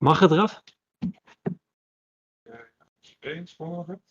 Mag het eraf? Eens morgen.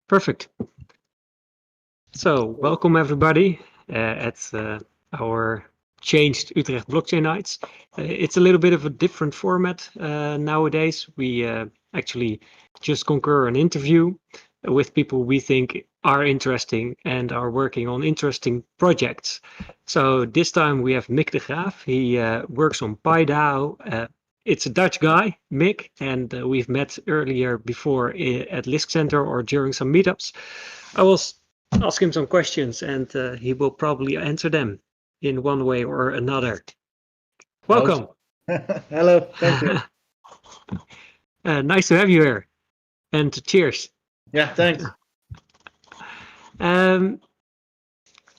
Perfect. So, welcome everybody at our changed Utrecht Blockchain Nights. It's a little bit of a different format nowadays. We actually just concur an interview with people we think are interesting and are working on interesting projects. So this time we have Mick de Graaf. He works on PieDAO. It's a Dutch guy, Mick, and we've met earlier before at Lisk Center or during some meetups. I will ask him some questions and he will probably answer them in one way or another. Welcome. Hello, thank you. Nice to have you here. And cheers. Yeah, thanks.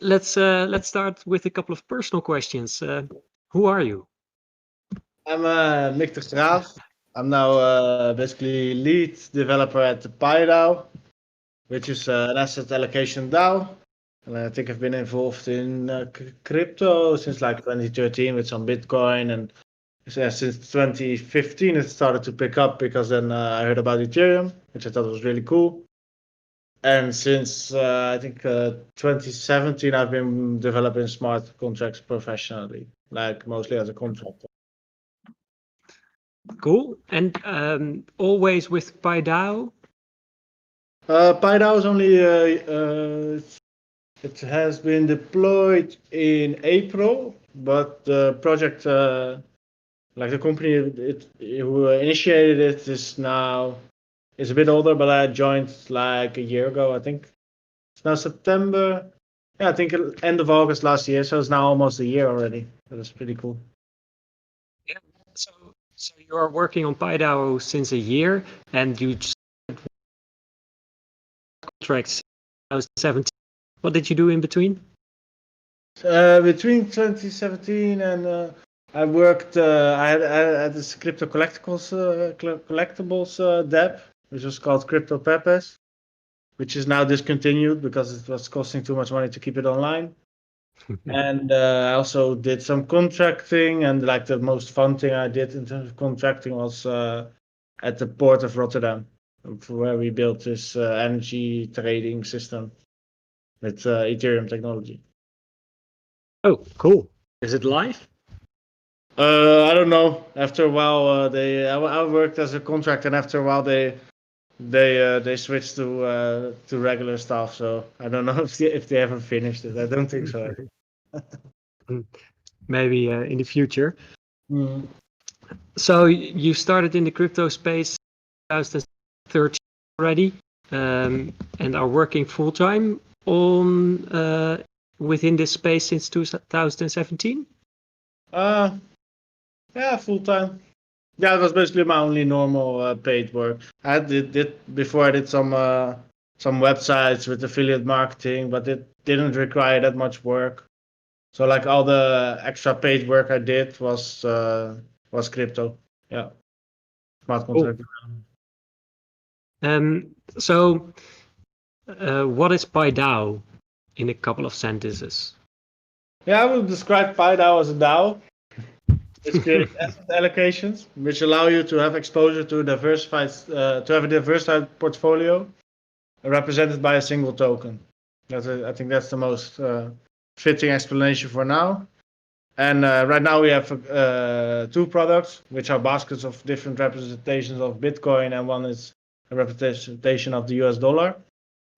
Let's start with a couple of personal questions. Who are you? I'm Mick de Graaf. I'm now basically lead developer at the PieDAO, which is an asset allocation DAO. And I think I've been involved in crypto since like 2013 with some Bitcoin, and since 2015 it started to pick up because then I heard about Ethereum, which I thought was really cool. And since I think 2017, I've been developing smart contracts professionally, like mostly as a contractor. Cool. And always with PieDAO? PieDAO is only it has been deployed in April, but the project, like the company who initiated it, is a bit older. But I joined like a year ago, I think. It's now September. Yeah, I think end of August last year, so it's now almost a year already. That's pretty cool. Yeah. So you are working on PieDAO since a year, and you contracts 2017. What did you do in between? Between 2017 and I worked. I had this crypto collectibles dev, which was called Crypto Pepes, which is now discontinued because it was costing too much money to keep it online. And I also did some contracting, and like the most fun thing I did in terms of contracting was at the port of Rotterdam, where we built this energy trading system with Ethereum technology. Oh, cool. Is it live? I don't know. After a while, I worked as a contractor, and after a while, they switched to regular stuff. So I don't know if they ever finished it. I don't think so. Maybe in the future. Mm. So you started in the crypto space 2013 already, and are working full time on within this space since 2017. Yeah, full time. Yeah, it was basically my only normal paid work. I did before. I did some websites with affiliate marketing, but it didn't require that much work. So like all the extra paid work I did was crypto. Yeah, smart contract. So what is PieDAO in a couple of sentences? Yeah, I would describe PieDAO as a DAO. It's creates asset allocations, which allow you to have exposure to have a diversified portfolio represented by a single token. I think that's the most fitting explanation for now. And right now we have two products, which are baskets of different representations of Bitcoin, and one is a representation of the US dollar.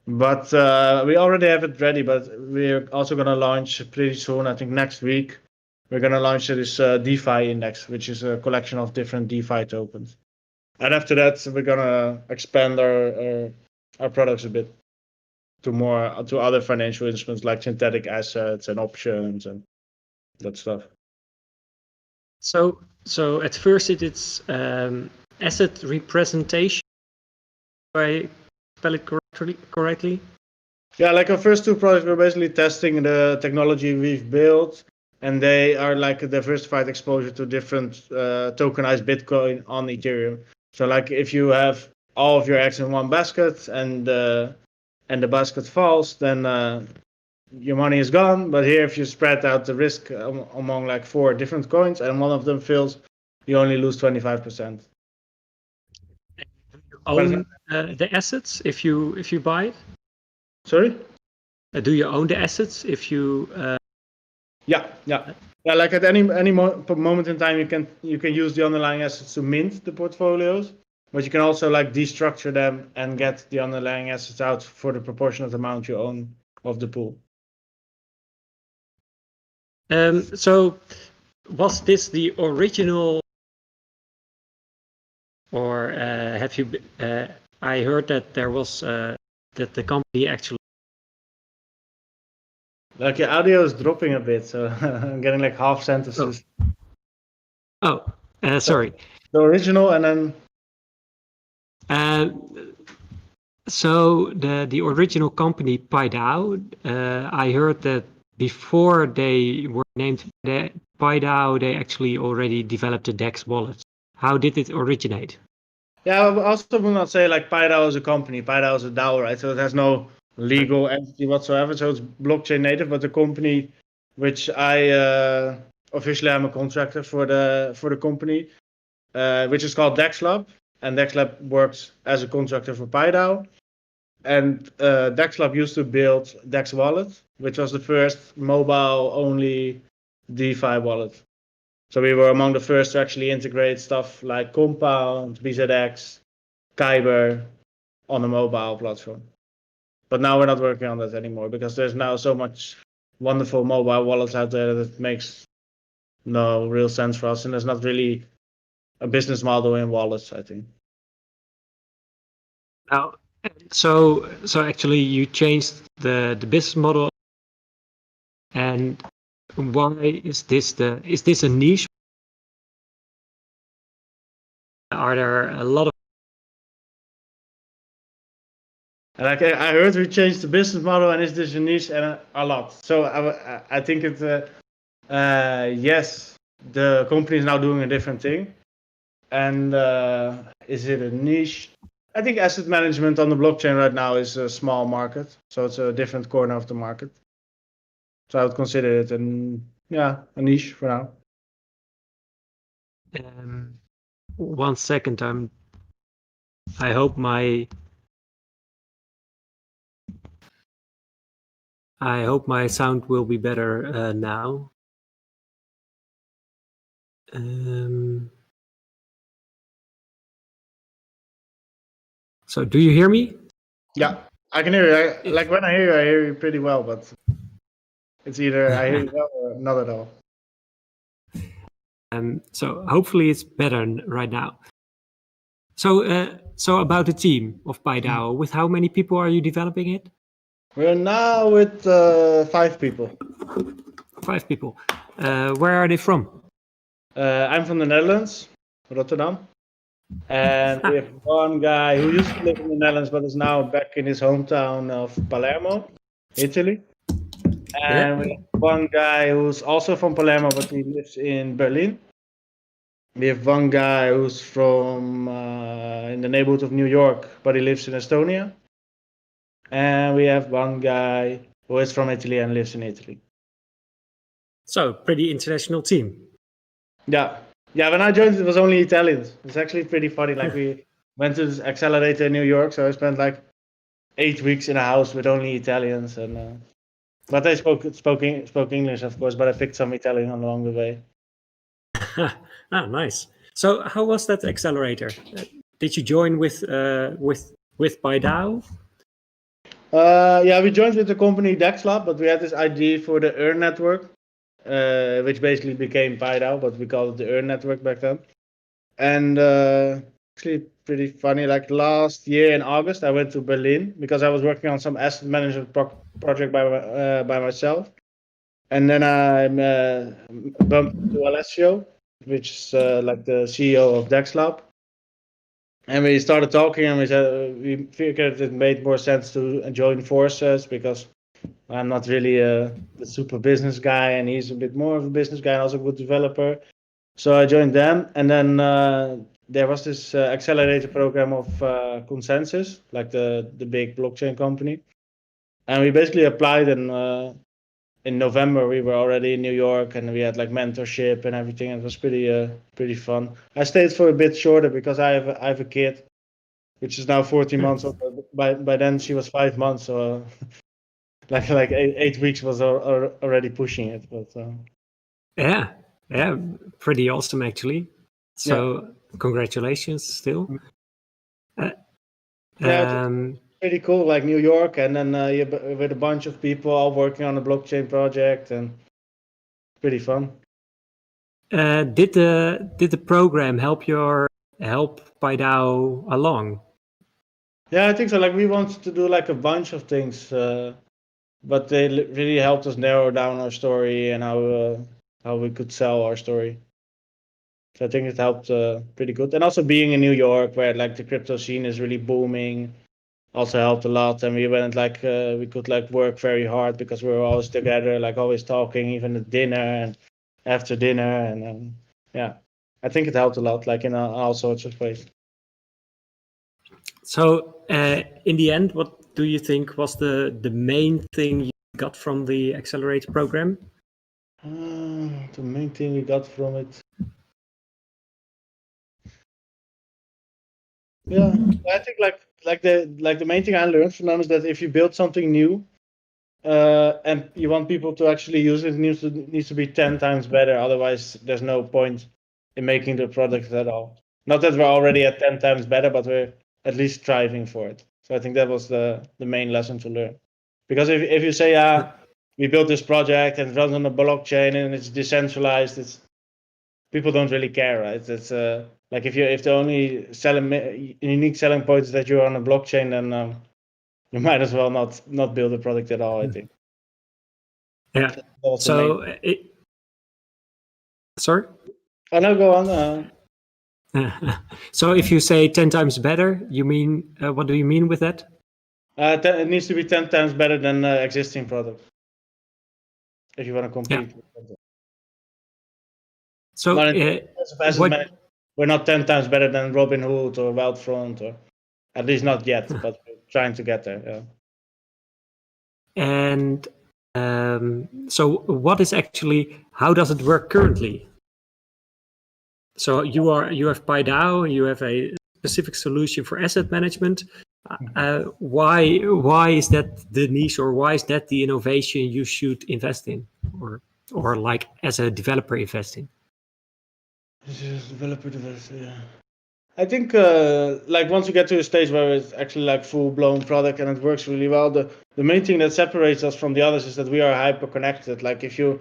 But we already have it ready, but we're also going to launch pretty soon, I think next week. We're going to launch this DeFi index, which is a collection of different DeFi tokens. And after that, we're going to expand our products a bit to other financial instruments like synthetic assets and options and that stuff. So at first it's asset representation. Do I spell it correctly? Yeah, like our first two projects, we're basically testing the technology we've built, and they are like a diversified exposure to different tokenized Bitcoin on Ethereum. So like if you have all of your eggs in one basket and the basket falls, then your money is gone. But here, if you spread out the risk among like 4 different coins and one of them fails, you only lose 25%. Own the assets if you buy it? Sorry? Do you own the assets if you? Yeah. Like at any moment in time, you can use the underlying assets to mint the portfolios, but you can also like destructure them and get the underlying assets out for the proportionate amount you own of the pool. So, was this the original, or have you? I heard that there was that the company actually. Like your audio is dropping a bit, so I'm getting like half sentences. Sorry. The original and then. So the original company PieDAO, I heard that before they were named PieDAO, they actually already developed a DEX wallet. How did it originate? Yeah, I also will not say like PieDAO is a company. PieDAO is a DAO, right? So it has no legal entity whatsoever. So it's blockchain native, but the company, which I officially am a contractor for the company, which is called DexLab, and DexLab works as a contractor for PieDAO. And DexLab used to build Dex Wallet, which was the first mobile-only DeFi wallet. So we were among the first to actually integrate stuff like Compound, BZX, Kyber on a mobile platform. But now we're not working on that anymore because there's now so much wonderful mobile wallets out there that it makes no real sense for us, and there's not really a business model in wallets, I think. Now, so actually you changed the business model, and why is this a niche? Are there a lot of? Like I heard we changed the business model, and is this a niche? And a lot. So I think it. Yes, the company is now doing a different thing, and is it a niche? I think asset management on the blockchain right now is a small market, so it's a different corner of the market. So I would consider it a niche for now. 1 second, I hope my sound will be better now. So do you hear me? Yeah, I can hear you. Like when I hear you pretty well, but it's either I hear you well or not at all. So hopefully it's better right now. So about the team of PieDAO, with how many people are you developing it? We're now with 5 people. 5 people. Where are they from? I'm from the Netherlands, Rotterdam. And we have one guy who used to live in the Netherlands but is now back in his hometown of Palermo, Italy. And we have one guy who's also from Palermo but he lives in Berlin. We have one guy who's from in the neighborhood of New York but he lives in Estonia. And we have one guy who is from Italy and lives in Italy. So pretty international team. Yeah. When I joined, it was only Italians. It's actually pretty funny. Like we went to this accelerator in New York, so I spent like 8 weeks in a house with only Italians, and but they spoke English, of course. But I picked some Italian along the way. Nice. So how was that accelerator? Did you join with PieDAO? We joined with the company DexLab, but we had this idea for the Earn network. Which basically became PieDAO, but we called it the Earn network back then. And actually pretty funny. Like last year in August, I went to Berlin because I was working on some asset management project by myself, and then I bumped into Alessio, which is like the CEO of DexLab, and we started talking, and we said we figured it made more sense to join forces because I'm not really the super business guy, and he's a bit more of a business guy and also a good developer. So I joined them, and then there was this accelerator program of Consensus, like the big blockchain company, and we basically applied. And in November we were already in New York, and we had like mentorship and everything. It was pretty fun. I stayed for a bit shorter because I have a kid, which is now 14 months old. By then she was 5 months, so like 8 weeks was already pushing it. But Yeah, pretty awesome actually. So congratulations still. Yeah, it's pretty cool, like New York, and then with a bunch of people all working on a blockchain project, and pretty fun. Did the program help PieDAO along? Yeah, I think so. Like we wanted to do like a bunch of things, but they really helped us narrow down our story and how we could sell our story. So I think it helped pretty good. And also being in New York, where like the crypto scene is really booming, also helped a lot. And we went like we could like work very hard because we were always together, like always talking, even at dinner and after dinner. And yeah, I think it helped a lot, like in all sorts of ways. So in the end, what do you think was the main thing you got from the accelerator program? The main thing we got from it. Yeah, I think like the main thing I learned from them is that if you build something new, and you want people to actually use it, needs to be 10 times better. Otherwise, there's no point in making the product at all. Not that we're already at 10 times better, but we're at least striving for it. So I think that was the main lesson to learn. Because if you say, we built this project and it runs on a blockchain and it's decentralized, it's people don't really care, right? It's like if the only unique selling point is that you're on a blockchain, then you might as well not build a product at all, I think. Yeah. So sorry? Oh no, go on. So if you say 10 times better, you mean what do you mean with that? It needs to be 10 times better than existing products if you want to compete. Yeah. So we're not 10 times better than Robinhood or Wealthfront, or at least not yet, but we're trying to get there. Yeah. And so what is actually, how does it work currently? So you have PieDAO, you have a specific solution for asset management. Why is that the niche, or why is that the innovation you should invest in, or like as a developer invest in? Yeah. I think like once you get to a stage where it's actually like full blown product and it works really well, the main thing that separates us from the others is that we are hyper connected. Like if you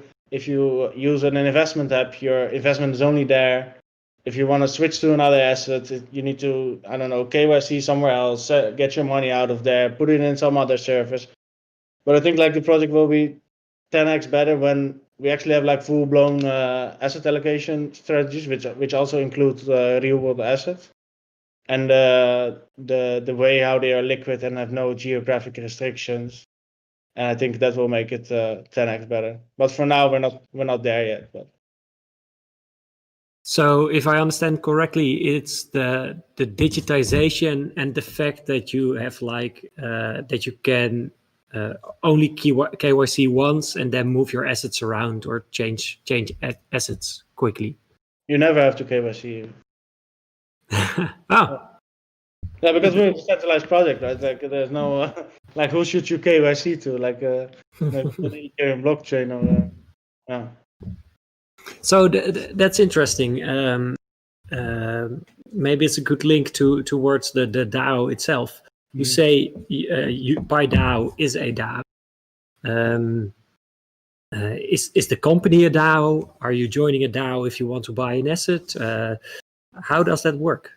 use an investment app, your investment is only there. If you want to switch to another asset, you need to, I don't know, KYC somewhere else, get your money out of there, put it in some other service. But I think like the project will be 10x better when we actually have like full blown asset allocation strategies, which also include real world assets, and the way how they are liquid and have no geographic restrictions. And I think that will make it 10x better. But for now, we're not there yet. But so if I understand correctly, it's the digitization and the fact that you have like that you can only KYC once and then move your assets around or change assets quickly. you never have to KYC. Oh. Yeah, because we're a decentralized project, right? Like there's no like who should you KYC to? Like the Ethereum blockchain or yeah. So that's interesting. Maybe it's a good link towards the DAO itself. You say PieDAO is a DAO. Is the company a DAO? Are you joining a DAO if you want to buy an asset? How does that work?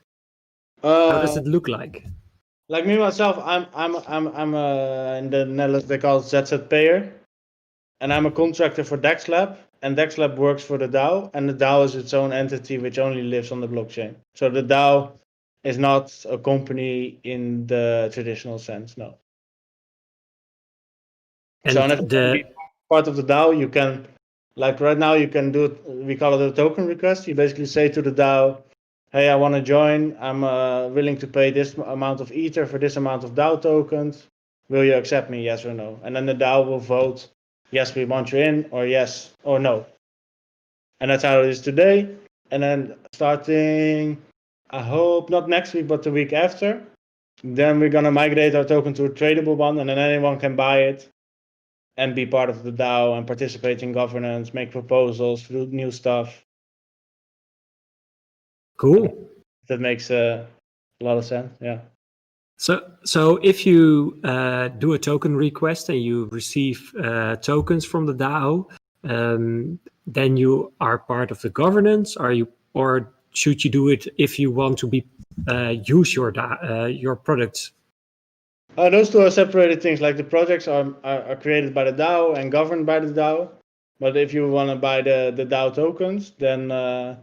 How does it look like? Like me myself, I'm in the Netherlands they call it ZZP'er, and I'm a contractor for DexLab, and DexLab works for the DAO, and the DAO is its own entity which only lives on the blockchain. So the DAO is not a company in the traditional sense, no. And So if you want to be the part of the DAO, you can, like right now, you can do it. We call it a token request. You basically say to the DAO, "Hey, I want to join. I'm willing to pay this amount of Ether for this amount of DAO tokens. Will you accept me? Yes or no?" And then the DAO will vote, "Yes, we want you in," or "Yes" or "No." And that's how it is today. And then starting, I hope not next week, but the week after, then we're gonna migrate our token to a tradable one, and then anyone can buy it and be part of the DAO and participate in governance, make proposals, do new stuff. cool. That makes a lot of sense. Yeah. So if you do a token request and you receive tokens from the DAO, then you are part of the governance. Or should you do it if you want to use your products? Those two are separated things. Like the projects are created by the DAO and governed by the DAO. But if you want to buy the DAO tokens, then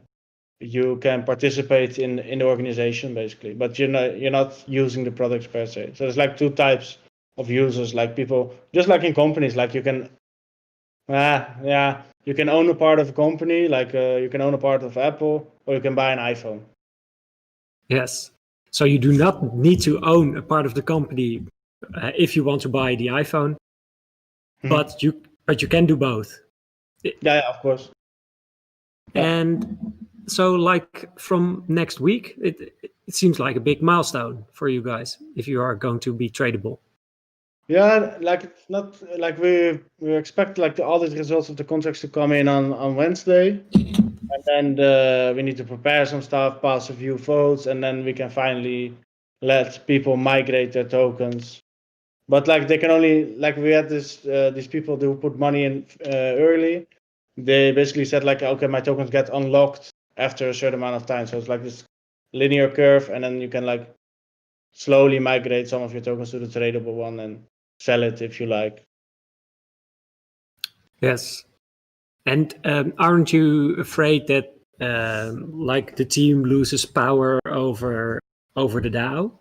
you can participate in the organization basically. But you're not using the products per se. So there's like two types of users. Like people, just like in companies, like you can, you can own a part of a company. Like you can own a part of Apple, or you can buy an iPhone. Yes. So you do not need to own a part of the company if you want to buy the iPhone, but you can do both. Yeah, of course. Yeah. And so, like from next week, it seems like a big milestone for you guys if you are going to be tradable. Yeah, like it's not like we expect like the audit results of the contracts to come in on Wednesday, and then we need to prepare some stuff, pass a few votes, and then we can finally let people migrate their tokens. But like they can only, like we had these people who put money in early. They basically said like, okay, my tokens get unlocked after a certain amount of time. So it's like this linear curve, and then you can like slowly migrate some of your tokens to the tradable one and sell it if you like. Yes. And aren't you afraid that like the team loses power over the DAO?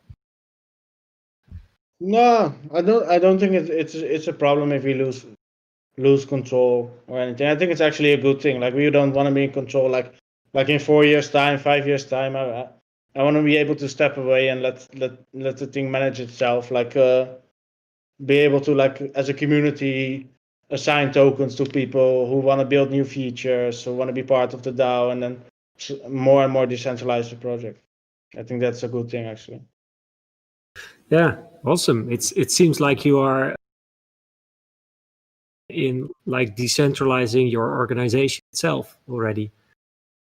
No, I don't think it's a problem if we lose control or anything. I think it's actually a good thing. Like we don't want to be in control. Like in 4 years time, 5 years time, I want to be able to step away and let the thing manage itself. Like be able to, like as a community, assign tokens to people who want to build new features, who want to be part of the DAO, and then more and more decentralize the project. I think that's a good thing actually. Yeah, awesome. It seems like you are in like decentralizing your organization itself already.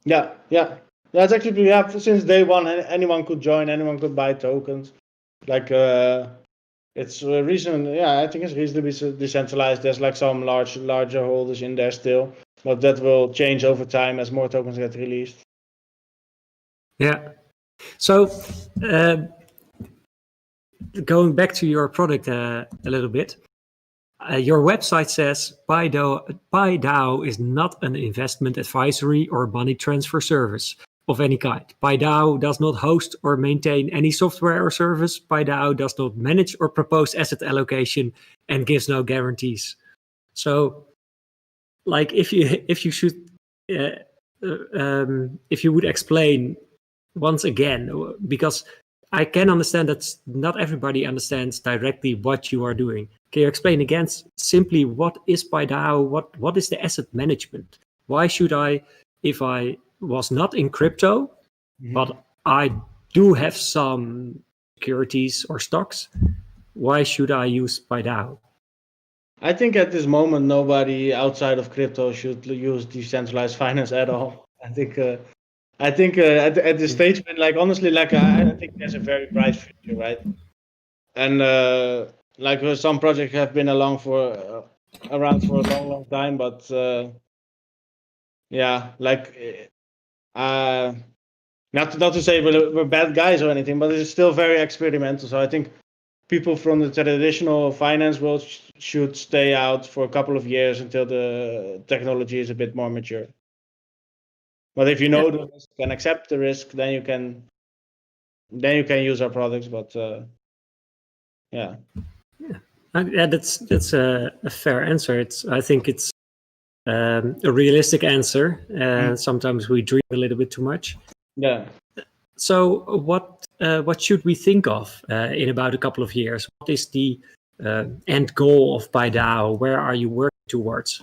Yeah. That's actually, yeah, since day one, anyone could join, anyone could buy tokens. Like it's I think it's reasonably decentralized. There's like some larger holders in there still, but that will change over time as more tokens get released. Yeah. So going back to your product a little bit, your website says PieDAO is not an investment advisory or money transfer service of any kind. PieDAO does not host or maintain any software or service. PieDAO does not manage or propose asset allocation and gives no guarantees. So, like, if you should, if you would explain once again, because I can understand that not everybody understands directly what you are doing. Can you explain again simply what is PieDAO? What is the asset management? Why should I, if I was not in crypto, but I do have some securities or stocks, why should I use PieDAO? I think at this moment nobody outside of crypto should use decentralized finance at all. I think at this stage, like honestly, like I think there's a very bright future, right? And like some projects have been around for a long time, but yeah, like Not to say we're bad guys or anything, but it's still very experimental. So I think people from the traditional finance world should stay out for a couple of years until the technology is a bit more mature. But if you know the risk and accept the risk, then you can use our products. But yeah. Yeah, that's a fair answer. I think it's a realistic answer. Sometimes we dream a little bit too much. Yeah. So what should we think of in about a couple of years? What is the end goal of PieDAO? Where are you working towards?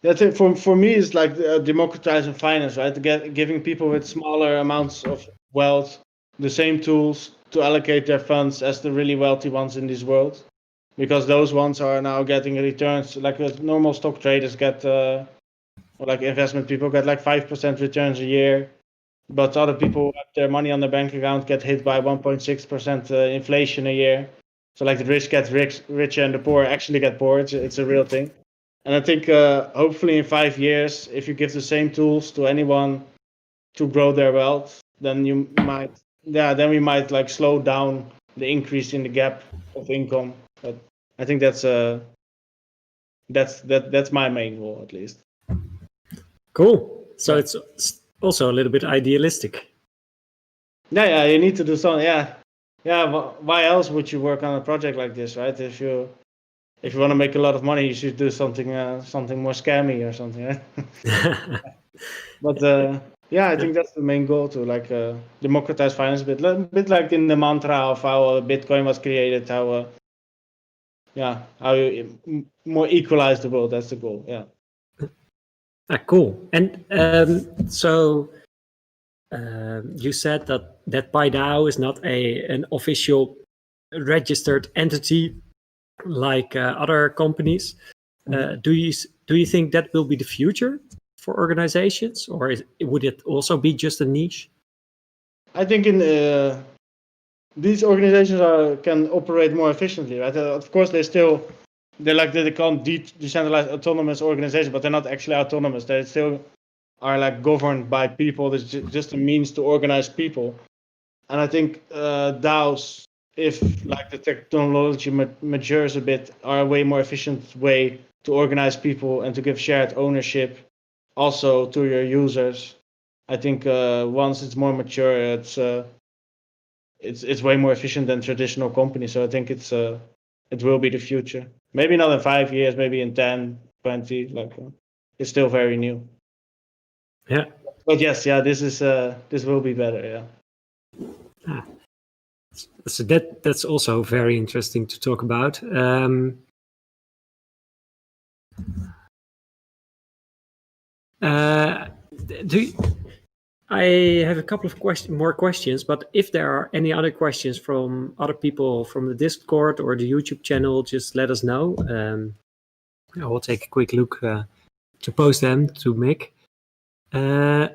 That's it. For me, it's like democratizing finance, right? Giving people with smaller amounts of wealth the same tools to allocate their funds as the really wealthy ones in this world, because those ones are now getting returns like normal stock traders get, or like investment people get like 5% returns a year, but other people who have their money on their bank account get hit by 1.6% inflation a year. So like the rich get richer and the poor actually get poor. It's a real thing. And I think hopefully in 5 years, if you give the same tools to anyone to grow their wealth, then we might like slow down the increase in the gap of income. But I think that's my main goal, at least. Cool. So it's also a little bit idealistic. Yeah, you need to do something. Yeah. Why else would you work on a project like this, right? If you want to make a lot of money, you should do something more scammy or something, right? But yeah, I think that's the main goal, to like democratize finance a bit like in the mantra of how Bitcoin was created, how you more equalize the world. That's the goal. Yeah. Cool. And so you said that PieDAO is not an official registered entity like other companies. Do you think that will be the future for organizations, or would it also be just a niche? I think in these organizations can operate more efficiently, right? Of course, they call them decentralized autonomous organizations, but they're not actually autonomous. They still are like governed by people. It's just a means to organize people. And I think DAOs, if like the technology matures a bit, are a way more efficient way to organize people and to give shared ownership also to your users. I think once it's more mature, it's way more efficient than traditional companies. So I think it will be the future. Maybe not in 5 years, maybe in 10, 20. It's still very new. Yeah. But yes, this will be better. Yeah. So that's also very interesting to talk about. I have a couple of more questions, but if there are any other questions from other people from the Discord or the YouTube channel, just let us know. I will take a quick look to post them to Mick. I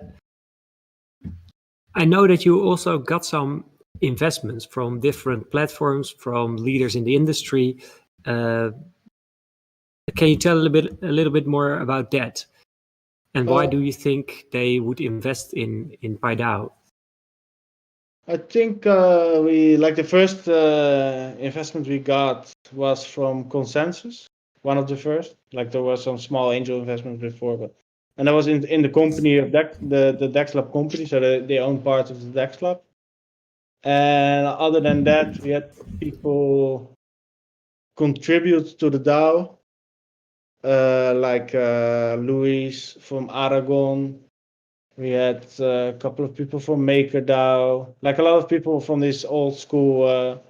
know that you also got some investments from different platforms, from leaders in the industry. Can you tell a little bit more about that? And why do you think they would invest in PieDAO? I think the first investment we got was from Consensus, one of the first. Like there was some small angel investment before, and that was in the company of the DEX Lab company, so they own part of the DEX Lab. And other than that, we had people contribute to the DAO, like Luis from Aragon. We had a couple of people from MakerDAO, like a lot of people from this old school,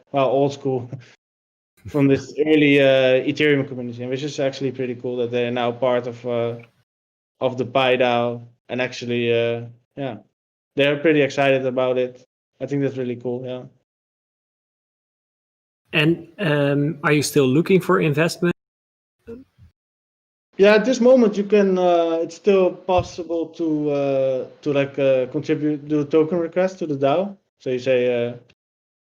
from this early Ethereum community, which is actually pretty cool that they're now part of the PieDAO, and actually, they're pretty excited about it. I think that's really cool. Yeah. And are you still looking for investment? Yeah, at this moment you can. It's still possible to contribute, do a token request to the DAO. So you say,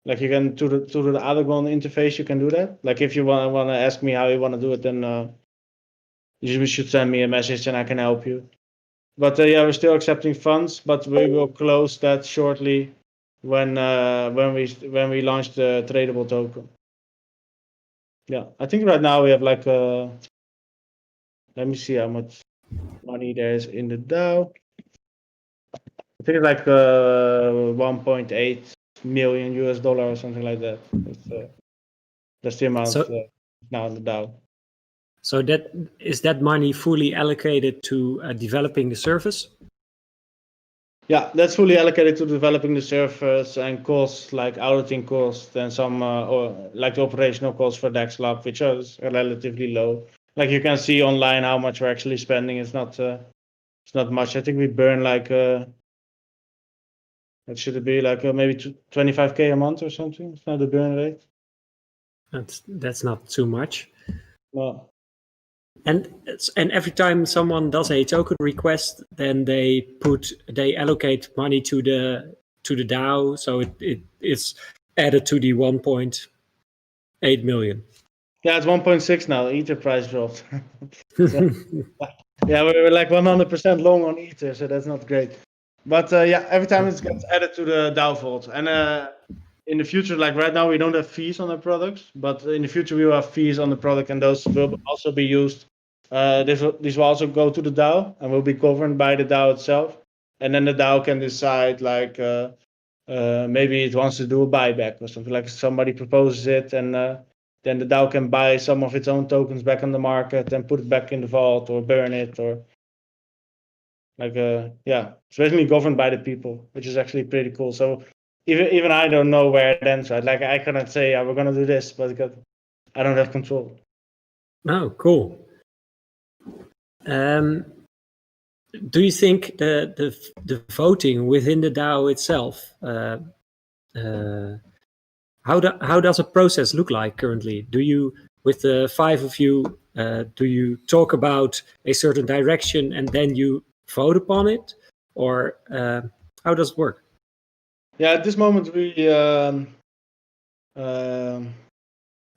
like you can to the Aragon interface, you can do that. Like if you want to ask me how you want to do it, then you should send me a message and I can help you. But yeah, we're still accepting funds, but we will close that shortly when we launch the tradable token. Yeah, I think right now we have like let me see how much money there is in the DAO. I think it's like 1.8 million US dollar or something like that. That's the amount now in the DAO. So that money fully allocated to developing the service? Yeah, that's fully allocated to developing the service and costs like auditing costs and some or like the operational costs for DEX Lab, which are relatively low. Like you can see online how much we're actually spending. It's not much. I think we burn like what should it be like maybe 25K a month or something. It's not the burn rate. That's not too much. No. And every time someone does a token request, then they allocate money to the DAO, so it is added to the 1.8 million. Yeah, it's 1.6 now. Ether price dropped. So, yeah, we're like 100% long on Ether, so that's not great. But yeah, every time it gets added to the DAO vault, and in the future, like right now, we don't have fees on the products, but in the future we will have fees on the product, and those will also be used. These will also go to the DAO and will be governed by the DAO itself, and then the DAO can decide like maybe it wants to do a buyback or something. Like somebody proposes it, and then the DAO can buy some of its own tokens back on the market and put it back in the vault or burn it or like yeah, it's basically governed by the people, which is actually pretty cool. So even I don't know where it ends, right? Like I cannot say, yeah, we're gonna do this, but I don't have control. Oh, cool. Do you think the voting within the DAO itself, how does a process look like currently? Do you, with the 5 of you, do you talk about a certain direction and then you vote upon it, or how does it work? Yeah, at this moment we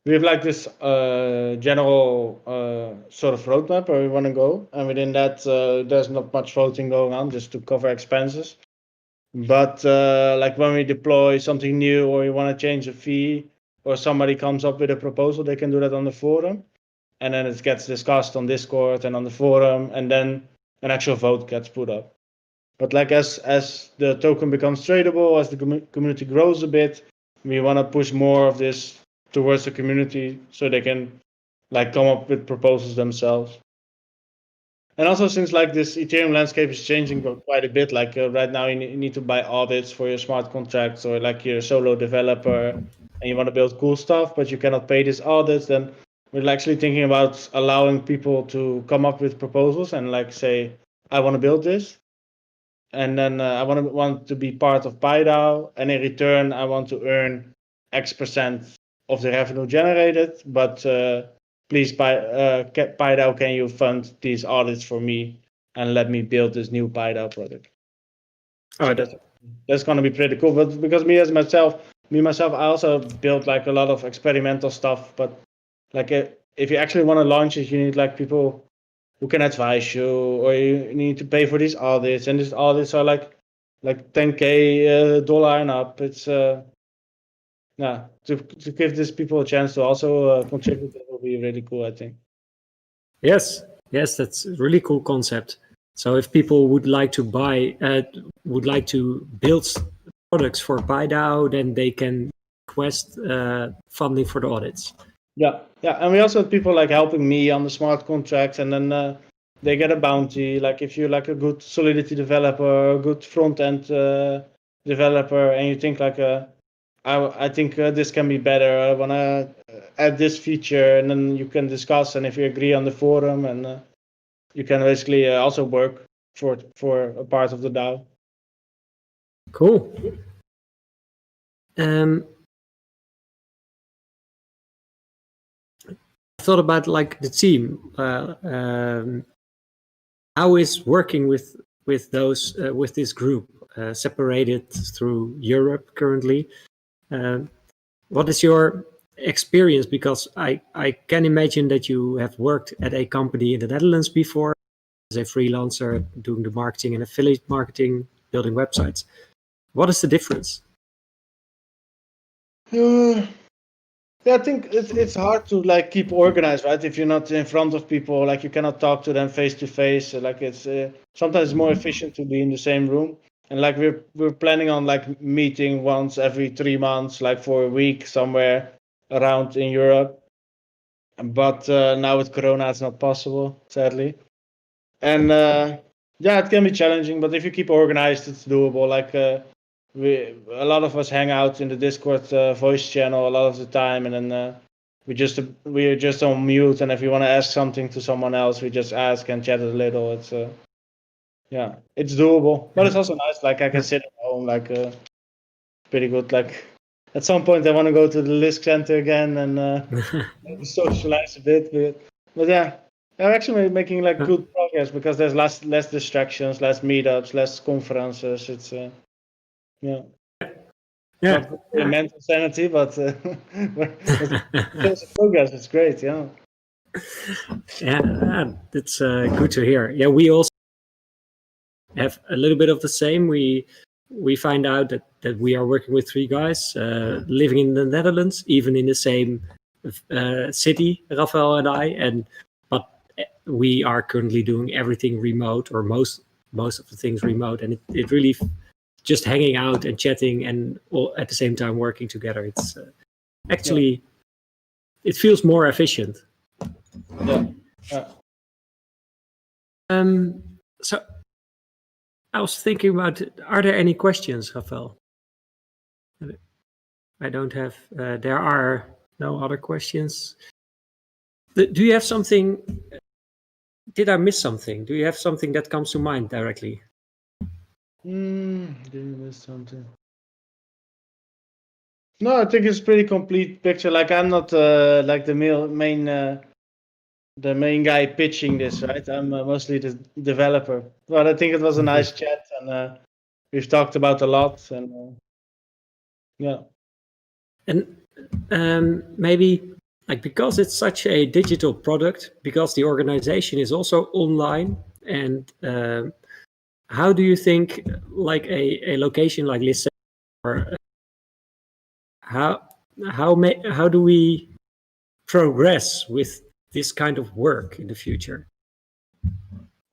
have like this general sort of roadmap where we want to go, and within that there's not much voting going on, just to cover expenses. But like when we deploy something new or we want to change a fee or somebody comes up with a proposal, they can do that on the forum, and then it gets discussed on Discord and on the forum, and then an actual vote gets put up. But like as the token becomes tradable, as the community grows a bit, we want to push more of this towards the community so they can like come up with proposals themselves. And also, since like this Ethereum landscape is changing quite a bit, like right now you need to buy audits for your smart contracts, or like you're a solo developer and you want to build cool stuff, but you cannot pay these audits, then we're actually thinking about allowing people to come up with proposals and like say, I want to build this, and then I want to be part of PieDAO, and in return I want to earn X% of the revenue generated, but please, PieDAO, can you fund these audits for me and let me build this new PieDAO product? So that's going to be pretty cool. But because me myself, I also built like a lot of experimental stuff. But like if you actually want to launch it, you need like people who can advise you, or you need to pay for these audits, and these audits are like $10K dollar and up. It's yeah, to give these people a chance to also contribute, that will be really cool, I think. Yes, that's a really cool concept. So if people would like to build products for PieDAO, then they can request funding for the audits. Yeah, and we also have people like helping me on the smart contracts, and then they get a bounty. Like if you're like a good Solidity developer, a good front end developer, and you think like I think this can be better. I want to add this feature, and then you can discuss, and if you agree on the forum, and you can basically also work for a part of the DAO. Cool. I thought about like the team. How is working with this group separated through Europe currently? What is your experience? Because I can imagine that you have worked at a company in the Netherlands before, as a freelancer doing the marketing and affiliate marketing, building websites. What is the difference? Yeah, I think it's hard to like keep organized, right? If you're not in front of people, like you cannot talk to them face to face. Like it's sometimes it's more efficient to be in the same room. And like we're planning on like meeting once every 3 months, like for a week somewhere around in Europe. But now with Corona, it's not possible, sadly. And yeah, it can be challenging, but if you keep organized, it's doable. Like a lot of us hang out in the Discord voice channel a lot of the time, and then we're just on mute. And if you want to ask something to someone else, we just ask and chat a little. It's yeah, it's doable, but it's also nice. Like I can sit at home, like pretty good. Like at some point, I want to go to the Lisk Center again and maybe socialize a bit. But yeah, I'm actually making like good progress because there's less distractions, less meetups, less conferences. It's yeah. Yeah. Not mental sanity, but it's progress. It's great, yeah. Yeah, that's good to hear. Yeah, we also have a little bit of the same. We find out that we are working with 3 guys living in the Netherlands, even in the same city, Rafael and I, but we are currently doing everything remote, or most of the things remote, and it really just hanging out and chatting and all at the same time working together. It's actually it feels more efficient. Yeah. So I was thinking about, are there any questions, Rafael? I don't have, there are no other questions. Do you have something, did I miss something? Do you have something that comes to mind directly? Did you miss something? No, I think it's a pretty complete picture. Like I'm not like the main guy pitching this, right? I'm mostly the developer. But I think it was a nice chat, and we've talked about a lot, and yeah. And maybe like because it's such a digital product, because the organization is also online, and how do you think like a location like Lisk, or how do we progress with this kind of work in the future?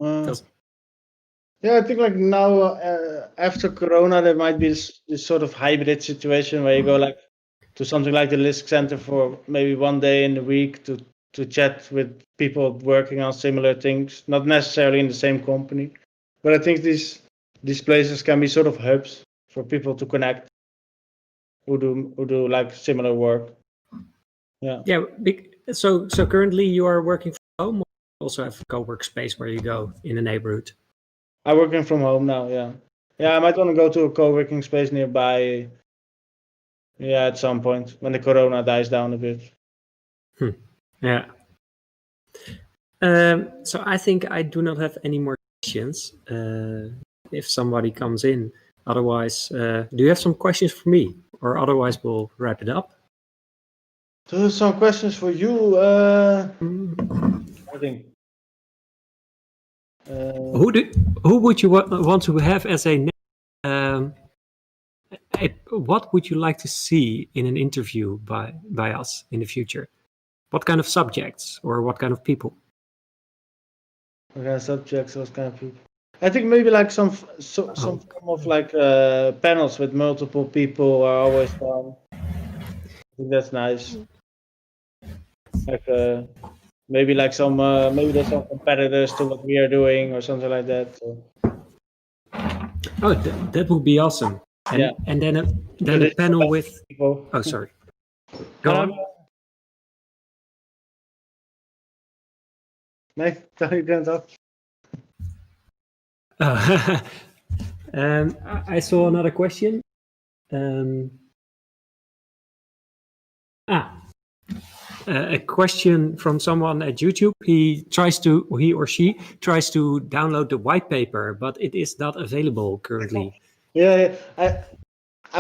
Yeah, I think like now after Corona, there might be this sort of hybrid situation where you go like to something like the Lisk Center for maybe one day in the week to chat with people working on similar things, not necessarily in the same company. But I think these places can be sort of hubs for people to connect who do like similar work. Yeah. Yeah. So currently you are working from home, or also have a co-work space where you go in the neighborhood? I'm working from home now. Yeah. Yeah, I might want to go to a co-working space nearby. Yeah, at some point when the Corona dies down a bit. Yeah. So I think I do not have any more questions. If somebody comes in, otherwise, do you have some questions for me, or otherwise we'll wrap it up? So some questions for you. I think. Who would you want to have as what would you like to see in an interview by us in the future? What kind of subjects or what kind of people? What kind of subjects? What kind of people? I think maybe like some form of like panels with multiple people are always fun. I think that's nice. Like maybe like some maybe there's some competitors to what we are doing or something like that. So. Oh, that would be awesome. And, yeah. And then a panel with people. Oh, sorry. Go on. Nee, you can't talk. I saw another question. A question from someone at YouTube. He or she tries to download the white paper, but it is not available currently. Yeah, I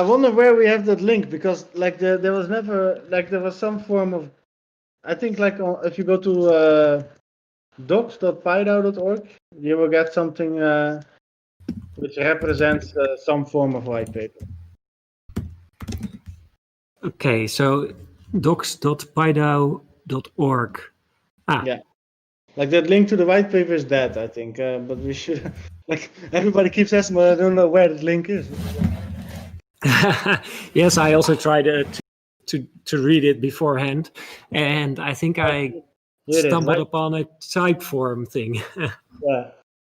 wonder where we have that link, because like there was never like there was some form of, I think like if you go to docs.PieDAO.org, you will get something which represents some form of white paper. Okay, so docs.PieDAO.org. Yeah, like that link to the white paper is dead, I think. But we should, like, everybody keeps asking, but I don't know where the link is. Yes, I also tried to read it beforehand, and I think I stumbled upon a Typeform thing.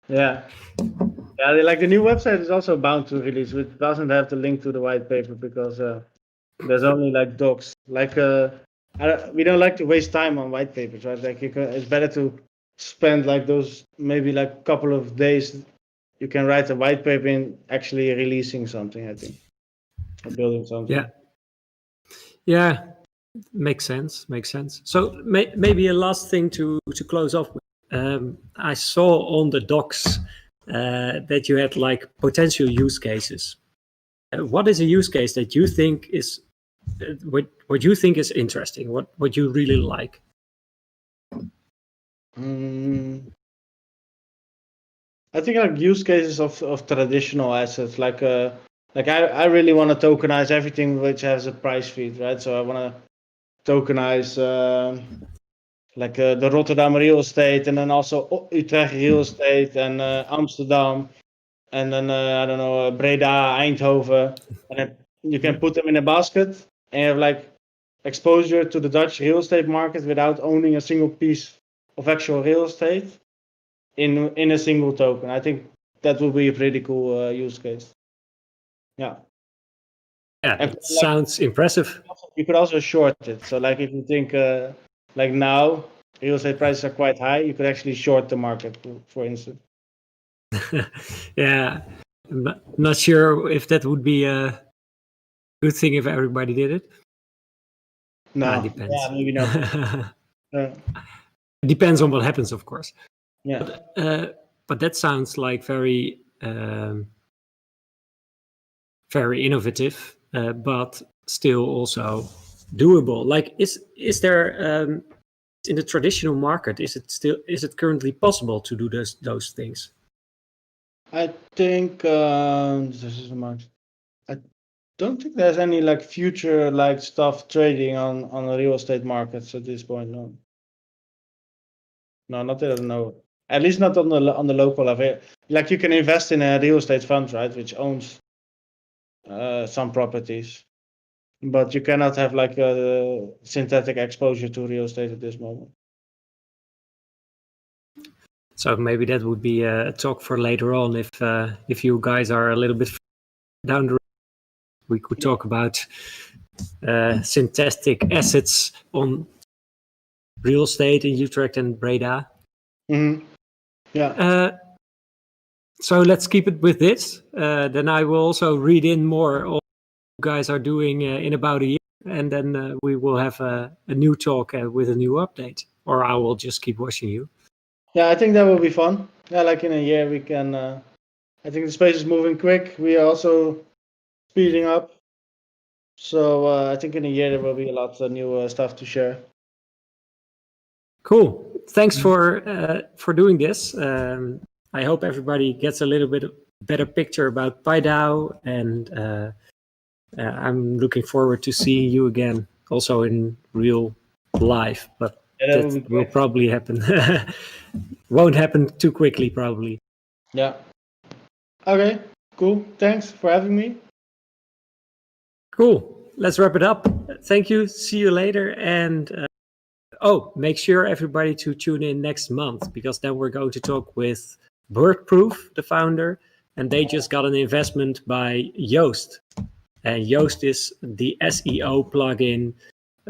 Yeah. Like the new website is also bound to release, which doesn't have the link to the white paper because there's only like docs. Like we don't like to waste time on white papers, right? Like it's better to spend like those maybe like couple of days. You can write a white paper in actually releasing something, I think, or building something. Yeah, makes sense. So maybe a last thing to close off with. I saw on the docs that you had like potential use cases. What is a use case that you think is what you think is interesting? What you really like? I think like use cases of traditional assets, like I really want to tokenize everything which has a price feed, right? So I want to tokenize like the Rotterdam real estate, and then also Utrecht real estate, and Amsterdam, and then I don't know, Breda, Eindhoven, and then you can put them in a basket and have like exposure to the Dutch real estate market without owning a single piece of actual real estate in a single token. I think that would be a pretty cool use case. Yeah, that sounds impressive. You could also short it. So like if you think like now real estate prices are quite high, you could actually short the market, for instance. Yeah, I'm not sure if that would be a good thing if everybody did it. No, depends. Yeah, maybe not. It depends on what happens, of course. Yeah. But that sounds like very innovative, but still also doable. Like, is there in the traditional market? Is it currently possible to do those things? I think this is much. I don't think there's any like future like stuff trading on the real estate markets at this point. No, not that I know. At least not on the local level. Like you can invest in a real estate fund, right, which owns some properties, but you cannot have like a synthetic exposure to real estate at this moment. So maybe that would be a talk for later on. If you guys are a little bit down the road, we could talk about synthetic assets on real estate in Utrecht and Breda. Mm-hmm. Yeah. So let's keep it with this. Then I will also read in more on what you guys are doing in about a year, and then we will have a new talk with a new update, or I will just keep watching you. Yeah, I think that will be fun. Yeah, like in a year we can. I think the space is moving quick. We are also speeding up. So I think in a year there will be a lot of new stuff to share. Cool. Thanks for doing this. I hope everybody gets a little bit better picture about PieDAO, and I'm looking forward to seeing you again, also in real life. But that will probably happen. Won't happen too quickly, probably. Yeah. Okay. Cool. Thanks for having me. Cool. Let's wrap it up. Thank you. See you later. And make sure everybody to tune in next month, because then we're going to talk with Wordproof, the founder, and they just got an investment by Yoast. And Yoast is the SEO plugin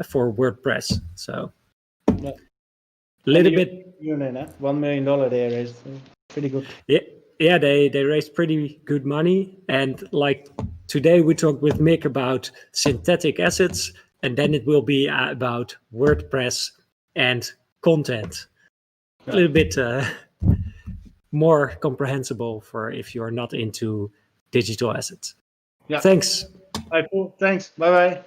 for WordPress. So a little bit. $1 million they raised. Pretty good. Yeah, they raised pretty good money. And like today we talked with Mick about synthetic assets, and then it will be about WordPress and content. A little bit more comprehensible for if you're not into digital assets. Yeah. Thanks. All right, cool. Thanks. Bye-bye.